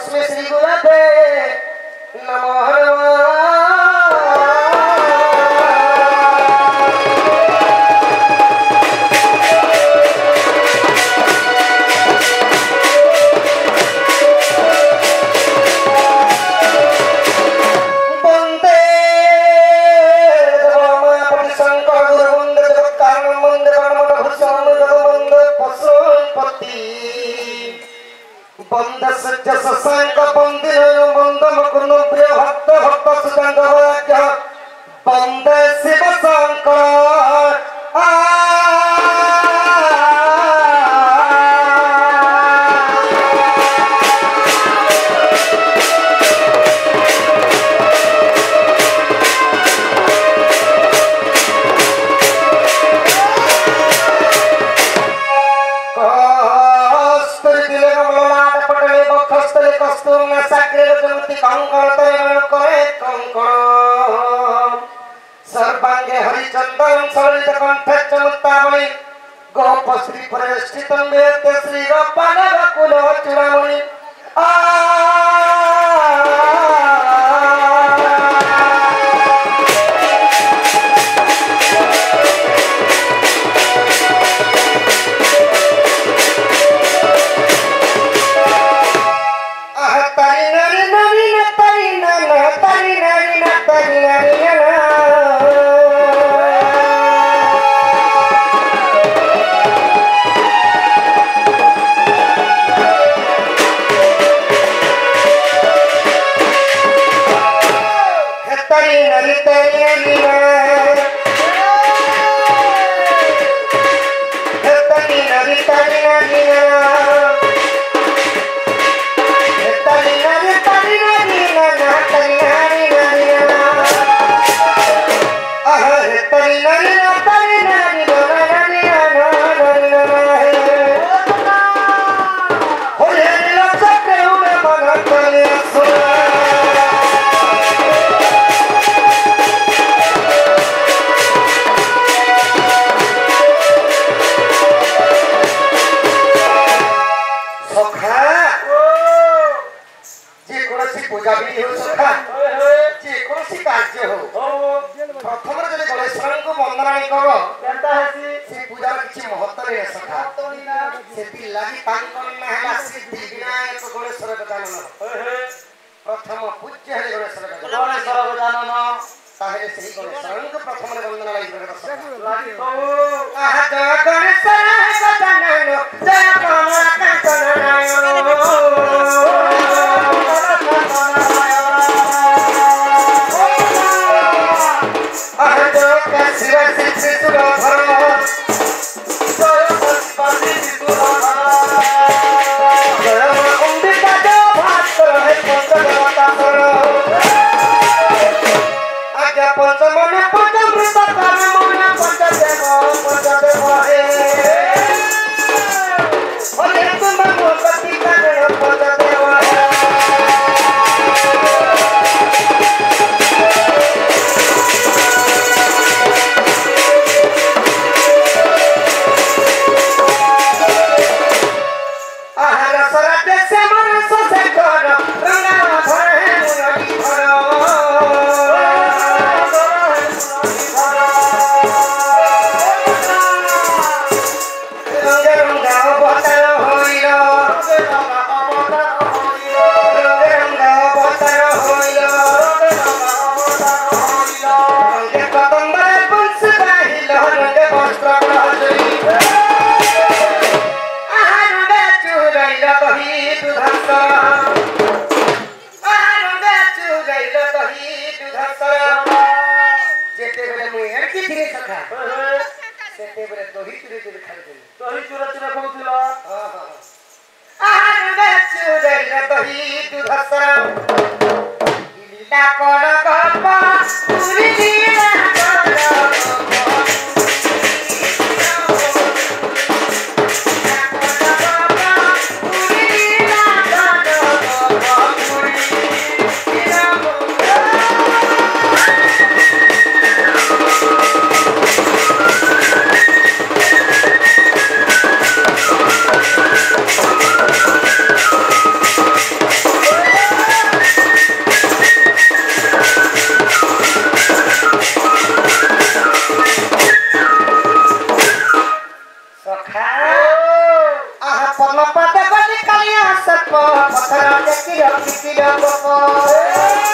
तस्मै श्री गुरवे नमः। बंद सज्ज ससांक बंदिनो बंद मुकुंद प्रिय भक्त भक्त सुगंध वाक्य बंद शिव शंकर सर्वांगे हरिचंदन सलित कंठे चमुत्तामणि गोपश्री परिष्ठित श्री गोपाल कुल चूड़ामणि प्रथम पूज्य है गणेश्वर गजानन ताहे श्री गणेश प्रथम वंदना लागि गणेश गजानन जय पत्थर टेकिर गप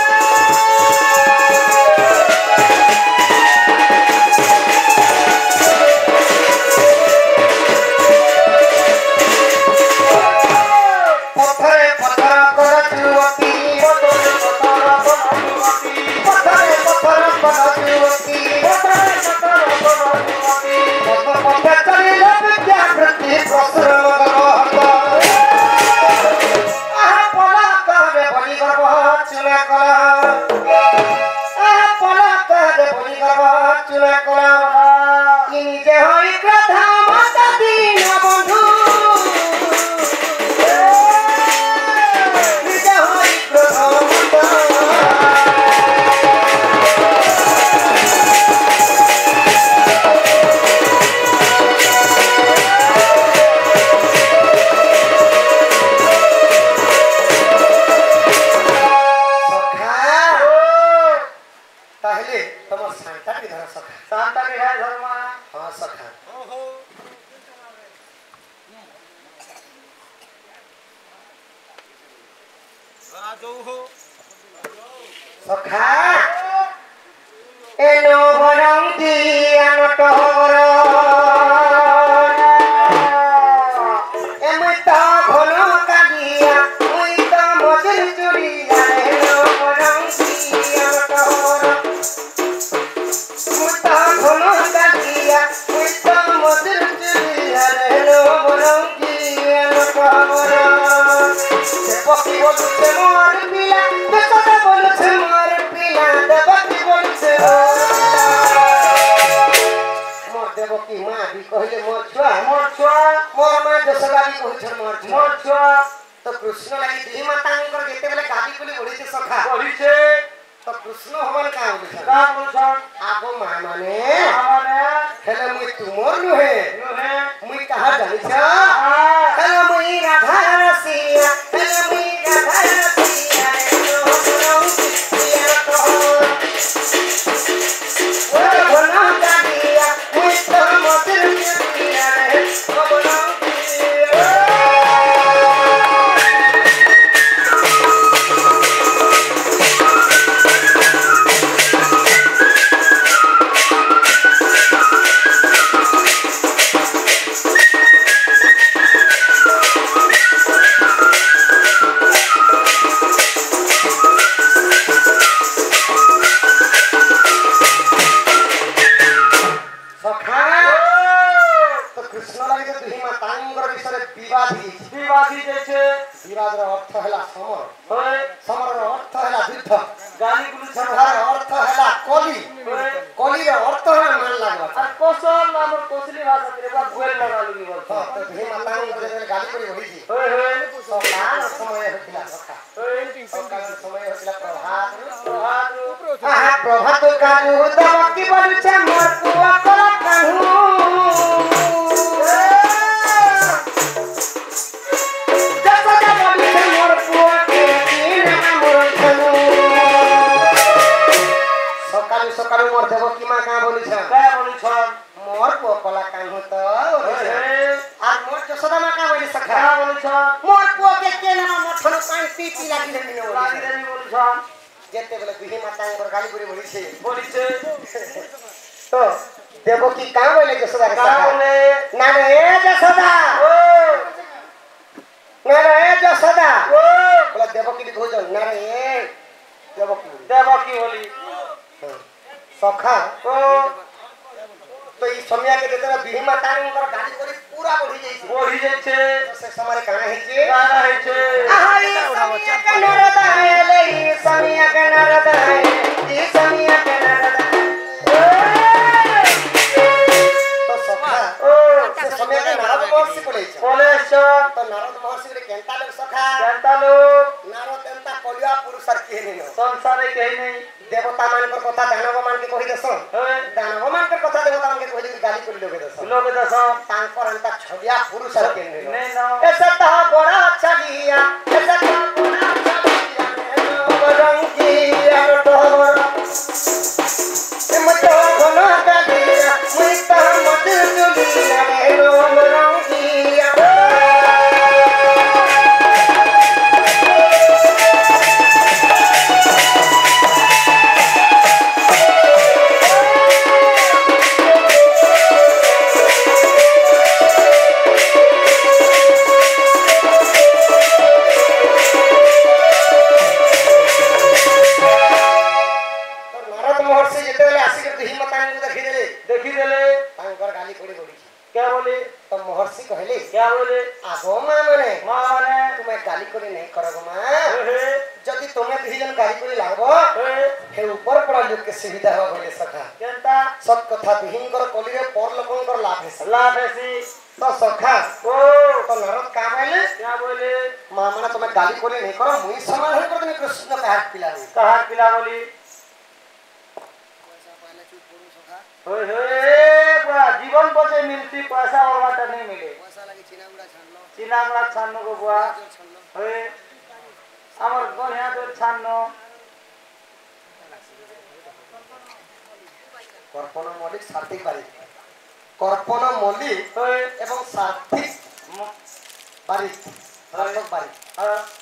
सखा एनो बरंगी अनटगर एमता घन कालिया मुइता मजर चुड़िया एनो बरंगी अनटगर मुइता घन कालिया मुइता मजर चुड़िया एनो बरंगी अनटगर से पकी बोलुछे मोर पिला देखता बोलुछे मोर पिला देवकी बोलुछे मोर देवकी मां भी कहले मोर छुआ मोर मां जसोदा भी कहछन मोर छुआ तो कृष्ण लागि देही मातांकर जेते बेले गाली कोली ओडिसे सखा ओडिसे तो कृष्ण हवन का बोलछन आगो मां माने हेले मुई तुमोर नुहे मुई कहा जानि छ हेले मुई राधा रसिया हेले मुई राधा रसिया विवाद अर्थ हैला समर अर्थ हैला युद्ध गाली गुली संहार अर्थ हैला कली अर्थ हैला मान लागबा और कौशल नाम कौशली भाषा रे बा गोल लगा लगी बोल तो हे माता को गाली करी होई छी सकाल समय होतिला सकाल समय होतिला प्रभात कानु दबकी बोलछे मोर पुआ कला कानु सकाल मोर देवकी मां का बोलिछन मोर को कला कान्हु त आ मोर जसोदा मां का बोली सखा बोलिछन मोर को के नाम मठन पानी पी लागी देनी बोलिछन जेते बेले बिही माता को गाली गुरी बोलिछे तो देवकी का बोले जसोदा का बोले ना रे जसोदा ना रे जसोदा बोले देवकी भी खोजन ना रे देवकी बोली सखा तो ई समय के जेतरा बिही माता कर गाली करी पूरा बढ़ी जाई छे से समय काना है छे आहाई समय के नरद आले ई समय के नरद आले ई समय के नरद तो सखा से समय के नरद महर्षि बोले तो नरद महर्षि रे केंता लोग सखा नारद एंता कलिया पुरुष के नहीं संसार के नहीं देवता मान कर कथा दानव मान के कहि देसो दानव मान कर कथा देवता मान के कहि गाली कर लोगे देसो तांकर अंता छबिया पुरुष के नहीं न ऐसा ता बड़ा चलिया ऐसा ता बड़ा चलिया रंगी अटोर ए मतो बना दिया मुइता मत जुली रे रंगी क्या बोले? तो महर्षि कहले क्या बोले? आगो मां माने तुम्हें गाली करी नहीं करो मां जदि तुम्हें दुईजन गाली करी लागबो हे ऊपर पड़ा लोग के सुविधा हो बोले सखा केनता सब कथा दुहिन कर कलिरे पर लोकन लाभ है लाभ है तो सखा ओ तो नारद का बोले क्या बोले? मां माने तुम्हें गाली करी नहीं करो मुई समाधान कर देनी कृष्ण का हाथ पिला दे कहां पिला बोली? होय बुआ जीवन बचे मिलती पैसा और बात नहीं मिले पैसा लगे चिनागुड़ा छानो को बुआ होय हमर बढ़िया तो छानो कर्पण मौलिक सात्विक बारी कर्पण मौलिक एवं सात्विक बारी सात्विक बारी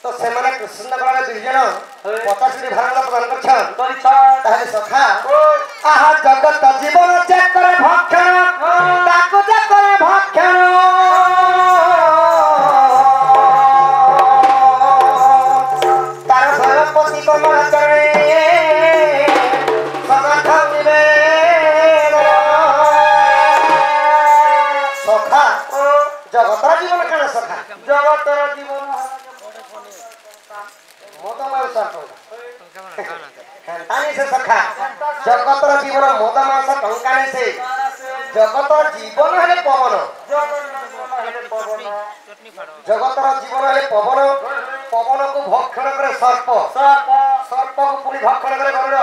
तो सेमाने कृष्ण कला दुई जन 50 टी भारत प्रदान करछन ताहे सखा आहा जगत जीवन चेक करे भक्षण ताको जे करे भक्षण तार सरपति को मन करे समर्थ मिले सखा जगतर जीवन कण सखा जगतर जीवन मद मांस तानी से सखा जगतर जीवन मद मांस टंकाने से जगतर जीवन हेले पवन जगतर जीवन हेले पवन पवन को भक्षण करे सर्प सर्प को पुणी भक्षण करे गरुड़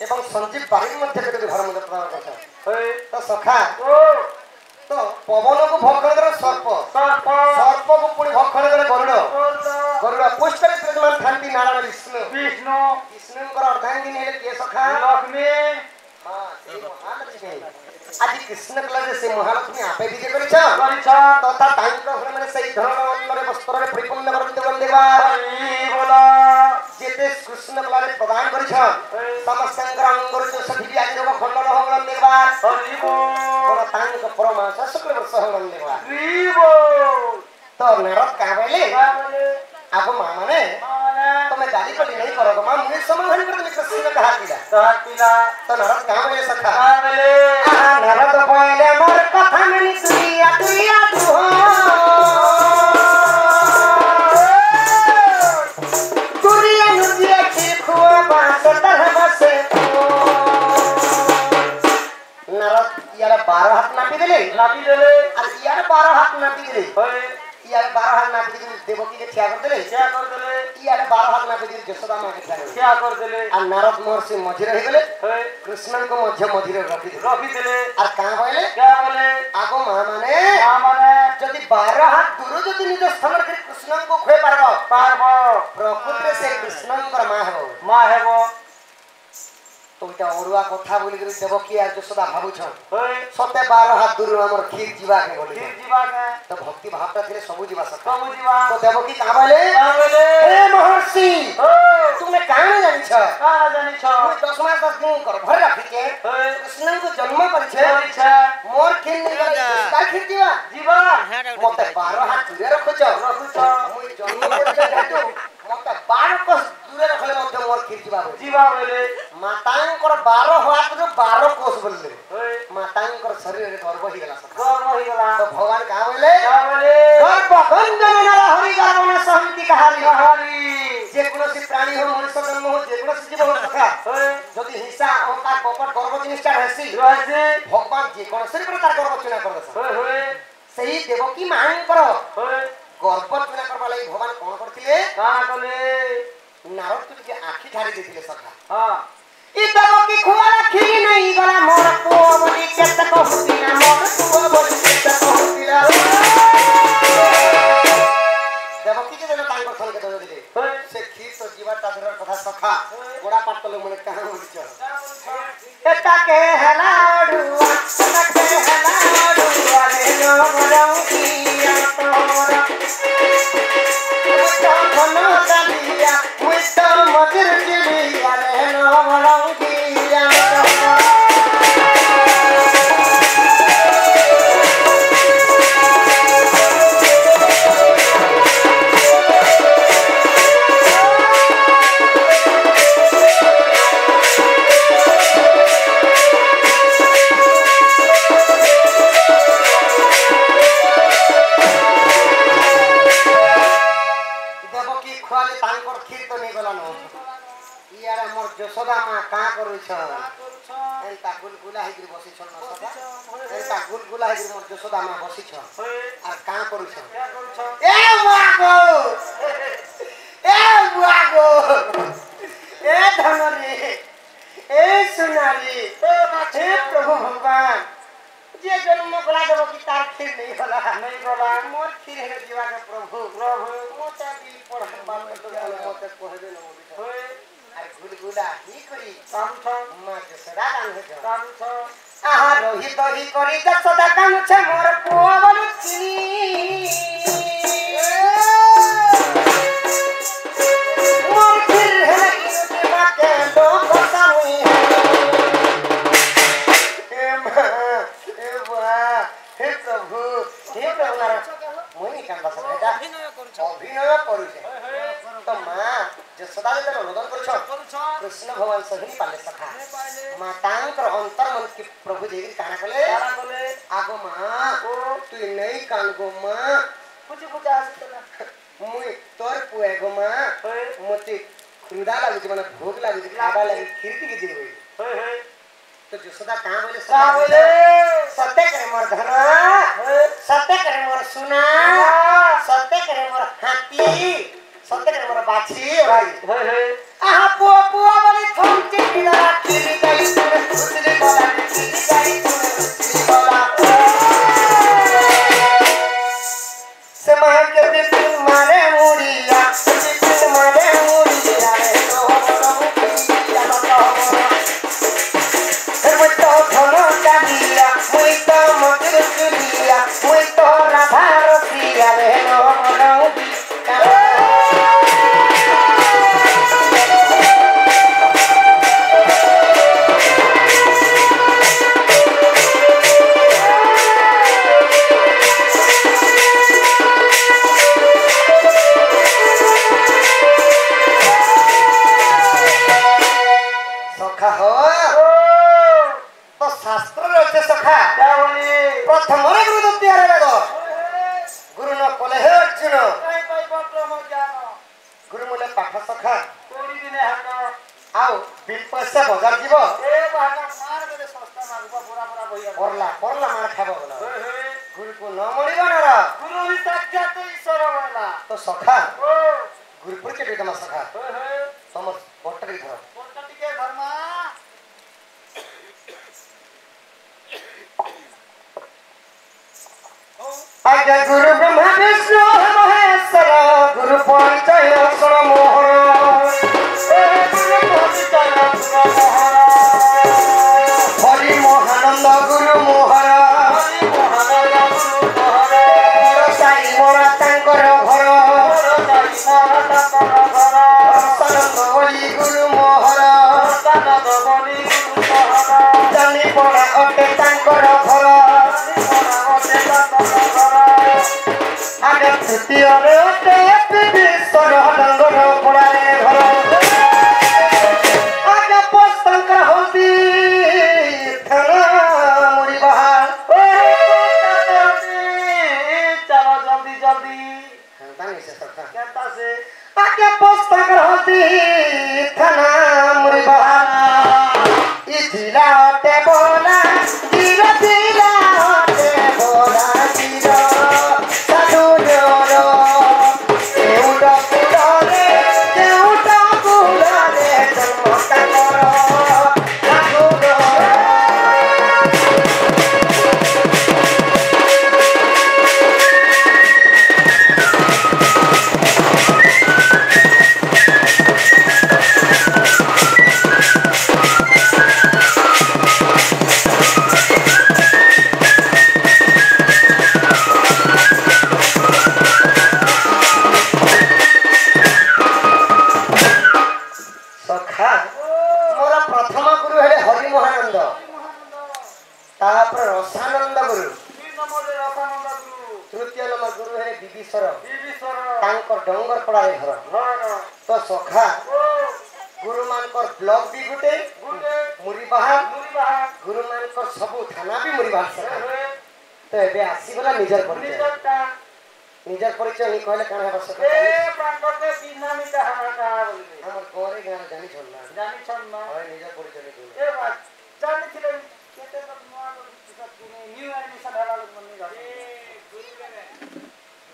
एवं संजीव बारी मध्य के घर मध्य प्रदान करता तो सखा तो पवन को भक्षण करे सर्प सर्प को पुणी भक्षण करे गरुड़ गरुड़ पुष्ट करे विराजमान थांती नारायण विष्णु विष्णु को अर्धांगिनी हेले के सखा लक्ष्मी हां से महालक्ष्मी आज कृष्ण कला से महालक्ष्मी आपे विजय करिछ तथा तांक घर में सही धन अन्नरे वस्त्र रे परिपूर्ण करते बंदेवा बोला जेते कृष्ण कला रे प्रदान करिछ समस्त अंगर जो सभी आज को खंडन हो बंदेवा हरि बोल तांक परमास शुक्ल वर्ष हो बंदेवा बोल तो नारद का बोले आगो मां माने तुम्हें गाली करी नहीं करो मां मुझे समाधान कर दे कृष्ण का हाथ पिला तो नारद का बोले सखा नारद बोले मोर कथा में सुनिया तुया तू हो तुरिया नुदिया की खुआ बात तरह बसे नारद यार 12 हाथ नापी देले और यार 12 हाथ नापी देले यार 12 हाथ नापी देले देवकी के क्या कर देले यार 12 हाथ नापी देले यशोदा मां के क्या कर देले और नारद महर्षि मझी रह गेले कृष्ण को मझी रखी देले और का बोले आगो मां माने जदि 12 हाथ दूर जदि निज स्थान के कृष्ण को खोए पारबो प्रकृति से कृष्ण को मां हेबो तो इटा ओरुआ कथा बोली करी देवकी आ यशोदा भाबु छ सते 12 हाथ दूर हमर खीर जीवा के बोली तो भक्ति भावटा थिले सबु जीवा सकता तो देवकी का बोले हे महर्षि तुमने काहे जानि छ मैं 10 मास 10 दिन कर भर रखी के कृष्ण को जन्म करि छ मोर खीर नहीं का खीर जीवा मते 12 हाथ दूर रखु छ मैं जन्म करि छ मते 12 कोस दूर रखले मते मोर खीर जीवा बोले मातांकर 12 हाथ रो 12 कोस बोलले मातांकर शरीर रे गर्भ ही गेला तो भगवान का बोले गर्भ गंजन नर हरि गर्भ न सहमति कहारी जे कोनोसी प्राणी हो मनुष्य जन्म हो जे कोनोसी जीव हो सखा जदि हिंसा अहंकार कपट गर्व जिनिसटा रहसी भगवान जे कोनोसी पर तार गर्भ चुना कर दस सही देवकी मांकर गर्भ चुना करबा लागि भगवान कोन करथिले नारद को जे आखी ठारी देथिले सखा हां ई देवकी खुआ रखी नहीं गला मोर पुओ बोली केत कहतिला मोर पुओ बोली केत कहतिला देवकी के जन तांगर थल के दे दिले से खीर तो जीवा तादर कथा सखा गोड़ा पाटले मने कहां बोलिछ एता के हलाडुआ एता के हलाडुआ रे नो रंगिया तोरा तो खनो दलिया मुइतो मगर चिलिया रे नो रंगिया एंता गुलगुला हेगिर बसी छन सदा एंता गुलगुला हेगिर मोर जसोदा मा बसी छ आ का करू छ ए बुआगो ए धनरी ए सुनारी हे प्रभु भगवान जे जन्म गला देबो कि तार खीर नहीं गला मोर खीर हे जीवा के प्रभु मोते भी पढ़ बाल तो मोते कहबे न मोदी আর গুলগুলা হি করি মা যশোদা কানুছ আহা রহি দহি করি যশোদা কানুছ মোর পুয়া বলু চিনি মোর ফির হেলা ইনুটি মাকে দো কথা মুই হে মা হে বুয়া হে প্রভু মুই কান্দা সদা অভিনয় করুছে তো মা যশোদা যেন রোদন করছ कृष्ण भगवान सही पाले सखा मातांकर अंतर मन की प्रभु जी काना कले आगो मां तू नहीं कान गो मां कुछ आसतला मुई तोर पुए गो मां मते खुंदा लागे माने भोग लागे खाबा लागे खीर की दे होई तो जसोदा का बोले सत्य करे मोर धन सत्य करे मोर सुना सत्य करे मोर हाथी सत्य करे मोर बाछी भाई आहा पुआ बोली थम चिट्ठी दा खीरी गई उतली बोला खीरी गई उतली बोला समय के दिन मारे मुड़िया दिन मारे मुड़िया रे तो मुड़िया तो मुई तो धनो डालिया मुई तो मधुर चुलिया मुई तो राधा रसिया रे नो गुरु ब्रह्मा विष्णु महेश्वर गुरु परिचय सुर मोहन हरि मोहानंद गुरु मोहर साई मोरा तांकर घर सनंद बली गुरु मोहर जानी पड़ा अटे तांकर घर आगे तृतीय रे अटे विश्वर डंगर पड़ारे घर आगे पोस्तांकर हल्दी थाना मुड़ी बहार चलो जल्दी केंता से आगे पोस्तांकर हल्दी थाना मुड़ी बहार ई जिला अटे बोला जिला अटे बोला डंगर पड़ारे घर तो सखा गुरु मानकर ब्लॉक भी गुटे मुरी बाहर गुरु मानकर सब थाना भी मुरी बाहर तो एबे आसी गला निजर परिचय निजर परिचय नहीं कहले काना है सखा ए प्रांगते बिनामी कहा कहा बोलबे हमर गोरे गान जानी छोड़ना ओए निजर परिचय नहीं कहले ए बात जानि थिले केते तो नवा न्यू एडमिशन होला लोग मन नहीं ए गुरु रे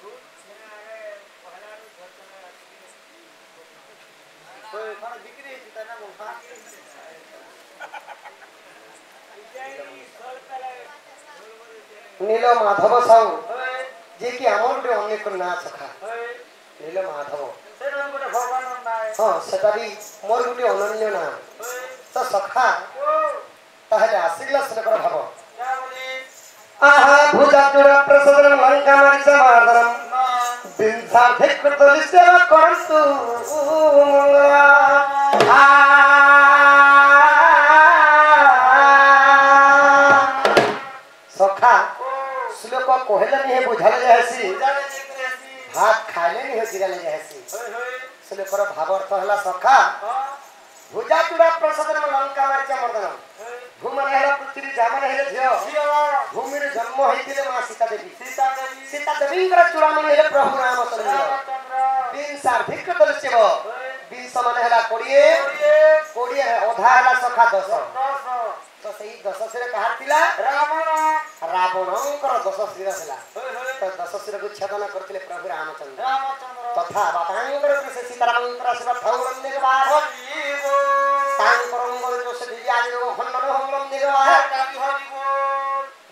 गुरु सेना रे पहला रो घटना कोई खाना बिक्री हिता ना बोलता नील माधव साहू जे कि हमर गुटे अन्य को ना सखा नील माधव सेना गुटे भगवान ना हां सेटा भी मोर गुटे अनन्य नाम तो सखा ताहले आसिगला से कर भाव क्या बोली आहा भुजा चूड़ा प्रसदन लंका मारिचा मारदरम बिंसा धिक तलिसे करंतु मंगला सखा श्लोक कहले नहीं है बुझाले जैसी हाथ खाले नहीं हो जिराले जैसी श्लोक रो भाव अर्थ हला सखा भुजा चूड़ा प्रसदन लंका मारिचा मारदरम भूमन हेला पृथ्वी जामन हेले झियो भूमि रे जन्म होइतिले मा सीता देवी कर चूड़ामणि हेले प्रभु रामचंद्र बिन सार्धिक दलसेव बिन समान हेला कोड़िए ओधा हेला सखा 10 तो सही 10 सिरे कहा थिला रावणंकर 10 सिरे थिला तो 10 सिरे को छेदन करथिले प्रभु रामचंद्र तथा बापांकर से सीतारामंकर सेवा थाउरन के बाद तांग परंगर जो से दिव्या जो खंडन होमलम दिगवा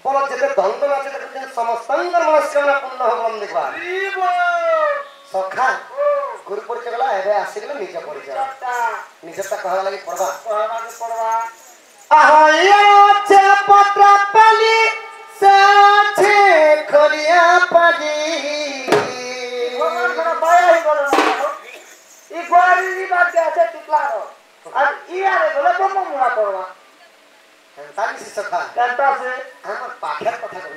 बोलो जते दंड नाचे ते समस्तंगर मनस्कामना पूर्ण होमलम दिगवा सखा गुरु परिचय गला एबे आसीगला निज परिचय निजता कहला लागि पड़बा आहाया छे पत्रा पाली से छे खलिया पाली भगवान बड़ा बाया ही बोलना ई ग्वारी री बात के আছে टुकलारो আর ইয়ারে বলে ব্রহ্ম মুড়া করবা ताली से सखा কান্তা সে हमर पाठर कथा कहू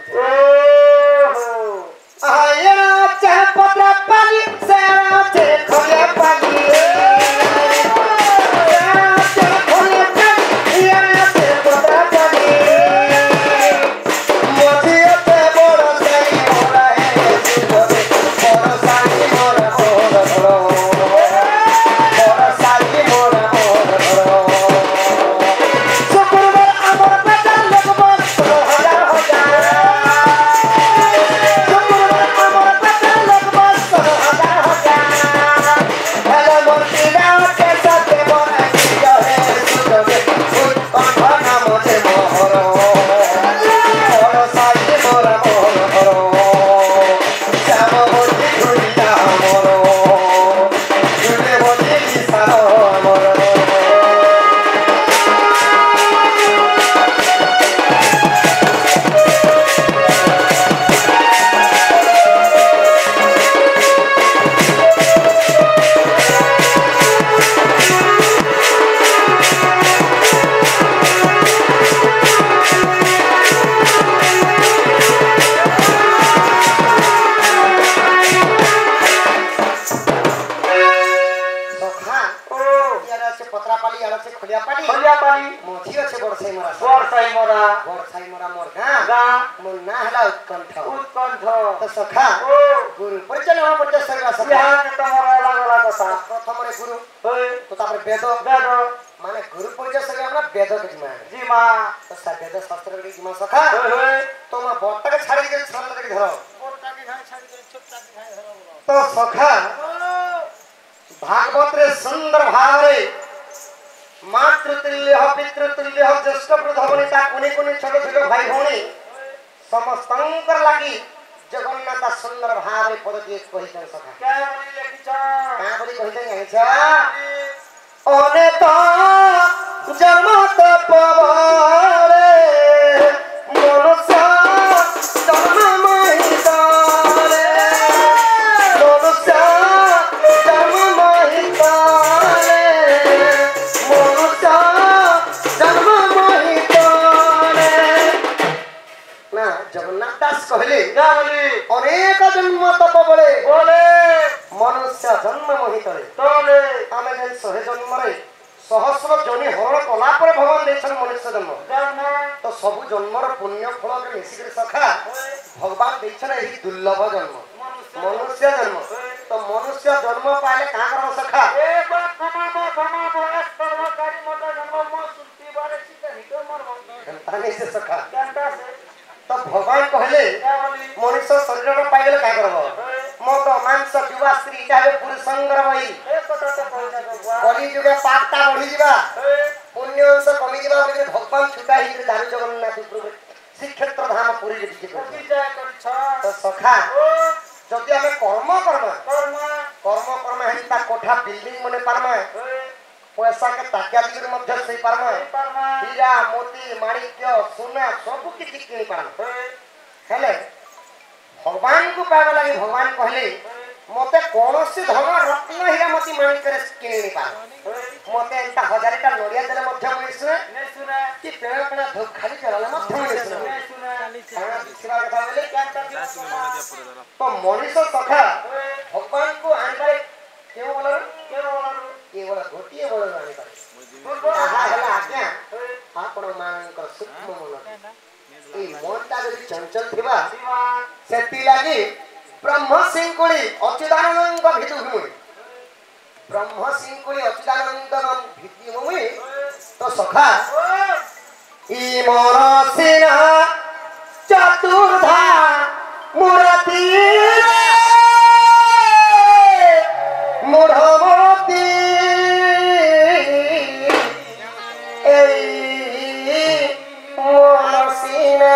ओहो आया छे पत्रा पाली से छे खलिया पाली तो सखा गुरु परिचय न परिचय सगला सखा यहाँ के तमरा लागला कथा प्रथम रे गुरु होय तो तापर वेद माने गुरु परिचय सगला हमरा वेद के जिमा जी मां तो सा वेद शास्त्र के जिमा सखा होय तो मा बट्टा के छाड़ी के छाल के धरो बट्टा के घाय छाड़ी के छोटा के घाय धरो तो सखा भागवत रे सुंदर भाव रे मातृतुल्य पितृतुल्य ज्येष्ठ प्रधवनिता कोनी कोनी छोट छोट भाई भौणी समस्तंकर लागि जगन्नाथ सुंदर भाव रे पद दिए कहितन सखा क्या बोली लेखिछ का बोली कहितन आइछ ओने तो जन्म तपवरे मनुष्य जन्म महितारे मनुष्य जन्म महितारे मनुष्य जन्म महितारे ना जगन्नाथ दास कहले क्या बोली अनेक जन्म तप बोले मनुष्य जन्म महितरे तोले आमे जेन 100 जन्म रे सहस्र जनी हरण कला पर भगवान देछन मनुष्य जन्म तो सब जन्मर पुण्य फल के मिसी के सखा भगवान देछन एही दुर्लभ जन्म मनुष्य जन्म तो मनुष्य जन्म पाले कहाँ करब सखा एक बार घमा बयस करब गाड़ी मोटर जन्म मो सुनती बारे सीधा निकल मरब तानी से सखा घंटा से तो भगवान कहले मनुष्य शरीर में पाइले क्या करब मद मांस युवा स्त्री चाहे पुरुष संग्रह वही एक कथा तो कहना बाबा कली जुगे पापटा बढ़ी जीवा पुण्य अंश कमी जीवा बोले भगवान छुटा ही दारू जगन्नाथ प्रभु श्री क्षेत्र धाम पुरी लिखि कति जाय कर छ तो सखा जदि हमें कर्म कर्म कर्म कर्म कर्म हेता कोठा बिल्डिंग मने पारमा पैसा के ताकिया दिगुर मध्य सही पारमा हीरा मोती माणिक्य सोना सब किछि किनि पारमा हेले भगवान को पावे लागि भगवान कहले मते कोनोसी धन रत्न हीरा मोती माणिक्य रे किनि नि पार मते एंता हजारटा नडिया देले मध्य मइसु नै सुना कि पेड़ पेड़ धूप खाली चलाले मध्य मइसु नै सुना खाना दिखवा कथा बोले क्या तो मनुष्य सखा भगवान को आनबारे केउ बोलर केवल गोटिए बोलर आनबारे आहा हला आज्ञा आपण मानकर सूक्ष्म मन ई मनटा जदि चंचल थिबा सेति लागि ब्रह्म सिंकुली अच्युतानंद भितु भूमि ब्रह्म सिंकुली अच्युतानंद भितु भूमि तो सखा ई मोरसिना चतुर्धा मूर्ति मूढ़मती मोरसिना